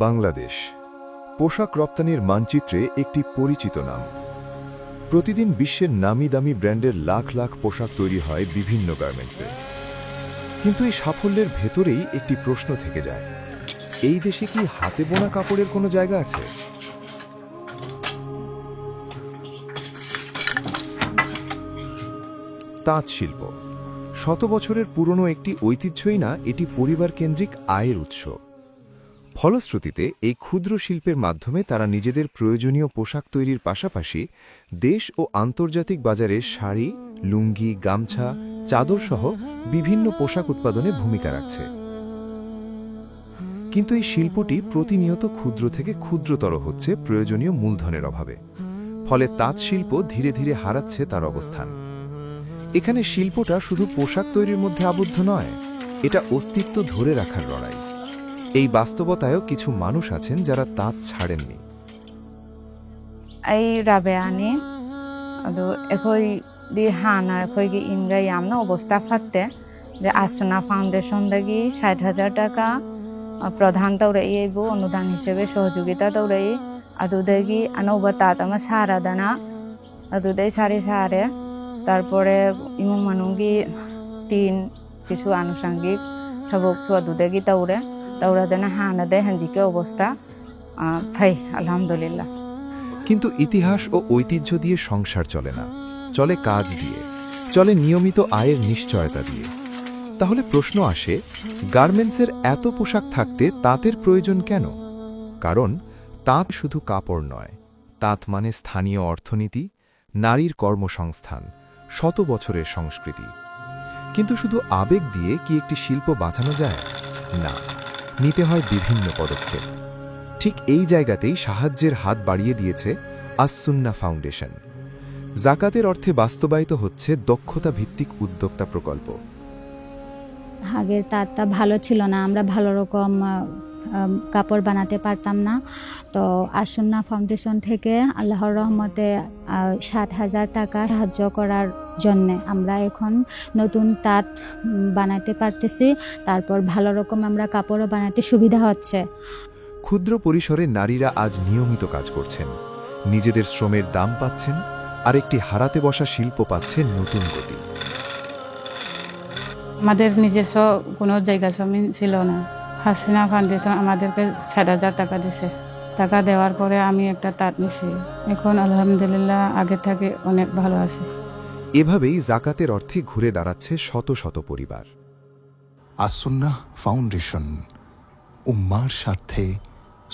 বাংলাদেশ পোশাক রপ্তানির মানচিত্রে একটি পরিচিত নাম। প্রতিদিন বিশ্বের নামি দামি ব্র্যান্ডের লাখ লাখ পোশাক তৈরি হয় বিভিন্ন গার্মেন্টসে। কিন্তু এই সাফল্যের ভেতরেই একটি প্রশ্ন থেকে যায়, এই দেশে কি হাতে বোনা কাপড়ের কোনো জায়গা আছে? তাঁত শিল্প শত বছরের পুরনো একটি ঐতিহ্যই না, এটি পরিবার কেন্দ্রিক আয়ের উৎস। ফলশ্রুতিতে এই ক্ষুদ্র শিল্পের মাধ্যমে তারা নিজেদের প্রয়োজনীয় পোশাক তৈরির পাশাপাশি দেশ ও আন্তর্জাতিক বাজারে শাড়ি, লুঙ্গি, গামছা, চাদর সহ বিভিন্ন পোশাক উৎপাদনে ভূমিকা রাখছে। কিন্তু এই শিল্পটি প্রতিনিয়ত ক্ষুদ্র থেকে ক্ষুদ্রতর হচ্ছে প্রয়োজনীয় মূলধনের অভাবে। ফলে তাঁত শিল্প ধীরে ধীরে হারাচ্ছে তার অবস্থান। এখানে শিল্পটা শুধু পোশাক তৈরির মধ্যে আবদ্ধ নয়, এটা অস্তিত্ব ধরে রাখার লড়াই। এই বাস্তবতায়ও কিছু মানুষ আছেন যারা তাঁত ছাড়েননি। ꯑꯩ ꯔꯥꯕꯤꯌꯥꯅꯤ ꯑꯗꯣ ꯑꯩꯈꯣꯏꯗꯤ ꯍꯥꯟꯅ ꯑꯩꯈꯣꯏꯒꯤ ꯏꯟꯒ ꯌꯥꯝꯅ ꯑꯣꯕꯁꯇꯥ ꯐꯠꯇꯦ ꯑꯥꯁꯅꯥ ꯐꯥꯎꯟꯗꯦꯁꯟꯗꯒꯤ 60,000 টাকা ꯄ꯭ꯔꯙꯥꯟ ꯇꯧꯔꯛꯏ ꯑꯩꯕꯨ ꯑꯅꯨꯗꯥꯟ হিসেবে সহযোগিতা ꯇꯧꯔꯛꯏ ꯑꯗꯨꯗꯒꯤ ꯑꯅꯧꯕ ꯇꯥꯠ ꯑꯃ ꯁꯥꯔꯗꯅ ꯑꯗꯨꯗꯩ ꯁꯥꯔꯦ তারপরে ইমুꯡ ꯃꯅꯨꯡꯒꯤ ꯇꯤꯟ কিছু আনুষঙ্গিক ꯊꯕꯛꯁꯨ ꯑꯗꯨꯗꯒꯤ তৌরাদনা হানাদে হানজিকে অবস্থা ফাই আলহামদুলিল্লাহ। কিন্তু ইতিহাস ও ঐতিহ্য দিয়ে সংসার চলে না, চলে কাজ দিয়ে, চলে নিয়মিত আয়ের নিশ্চয়তা দিয়ে। তাহলে প্রশ্ন আসে, গার্মেন্টসের এত পোশাক থাকতে তাঁতের প্রয়োজন কেন? কারণ তাঁত শুধু কাপড় নয়, তাঁত মানে স্থানীয় অর্থনীতি, নারীর কর্মসংস্থান, শত বছরের সংস্কৃতি। কিন্তু শুধু আবেগ দিয়ে কি একটি শিল্প বাঁচানো যায়? না, নিতে হয় বিভিন্ন পদক্ষেপ। ঠিক এই জায়গাতেই সাহায্যের হাত বাড়িয়ে দিয়েছে আস-সুন্নাহ ফাউন্ডেশন। যাকাতের অর্থে বাস্তবায়িত হচ্ছে দক্ষতা ভিত্তিক উদ্যোক্তা প্রকল্প। আগের তাঁতটা ভালো ছিল না, আমরা ভালো রকম কাপড় বানাতে পারতাম না। তো আস-সুন্নাহ ফাউন্ডেশন থেকে আল্লাহর রহমতে 60,000 টাকা সাহায্য করার জন্য আমরা এখন নতুন তাঁত বানাতে পারতেছি। তারপর ভালো রকম আমরা কাপড়ও বানাতে সুবিধা হচ্ছে। ক্ষুদ্র পরিসরে নারীরা আজ নিয়মিত কাজ করছেন, নিজেদের শ্রমের দাম পাচ্ছেন, আর একটি হারাতে বসা শিল্প পাচ্ছে নতুন গতি। আমাদের নিজস্ব কোনো জায়গা জমি ছিল না। হাসিনা ফাউন্ডেশন আমাদেরকে 60,000 টাকা দিছে। টাকা দেওয়ার পরে আমি একটা তাঁত নিছি। এখন আলহামদুলিল্লাহ আগের থেকে অনেক ভালো আছি। এভাবেই যাকাতের অর্থে ঘুরে দাঁড়াচ্ছে শত শত পরিবার। আস-সুন্নাহ ফাউন্ডেশন, উম্মার স্বার্থে,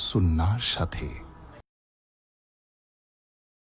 সুন্নাহর সাথে।